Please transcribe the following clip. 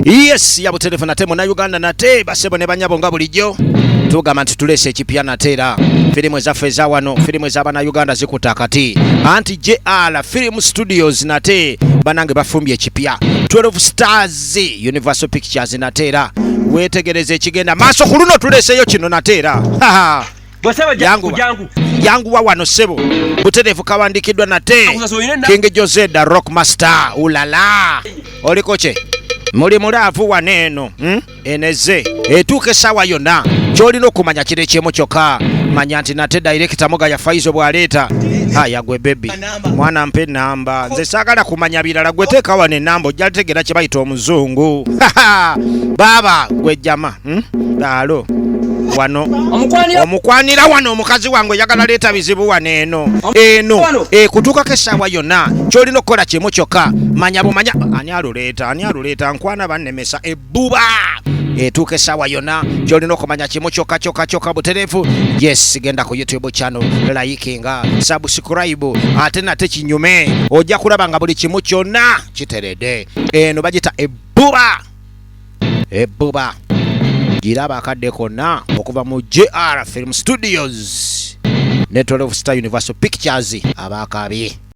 Yes, ya buterefu nate mu Uganda nate basebo ne banyabo nga bulijjo. Tugamba nti tulese ekipya natera. Filimu ezaffe eza wano, filimu ez'abaana Uganda zikuta kati. Anti JR Film Studios nate banange bafumbye ekipya. 12 Stars Universal Pictures natera. Wetegereze ekigenda maaso ku luno tuleseyo kino natera. Yangu wa wano sebo. Buterefu kawandikiddwa nate. King Jose da Rockmaster. Ulala. Olikoche. Muli mulavu waneno. Eneze. Etuke sawa yona. Kyolina okumanya kire kyemu kyokka. Manya nti nate director moga ya Faizo bwaleta. Haya gwe baby. Mwana mpe namba. Nze sagala kumanya birala gwe teeka wane namba ojja tegera kye bayita omuzungu. Baba gwe jama. Alo. Wano omukwanira wano omukazi wange yagala leta bizibu waneno. Eno kutuuka kesaawa yonna kyolina okukola kimu kyokka. Manya bumanya ani aluleta nkwana bannemesa Ebbuba. Etuuka essaawa yonna kyolina okumanya kimu kyokka buterefu. Yes, genda ku YouTube channel, likinga, subscribe, ate nate kinyume ojja kulaba nga buli kimu kyonna kiteredde. Eno bagita Ebbuba. Giraba akadde konna okuva mu JR Film Studios ne 12 Star Universal Pictures abakabye.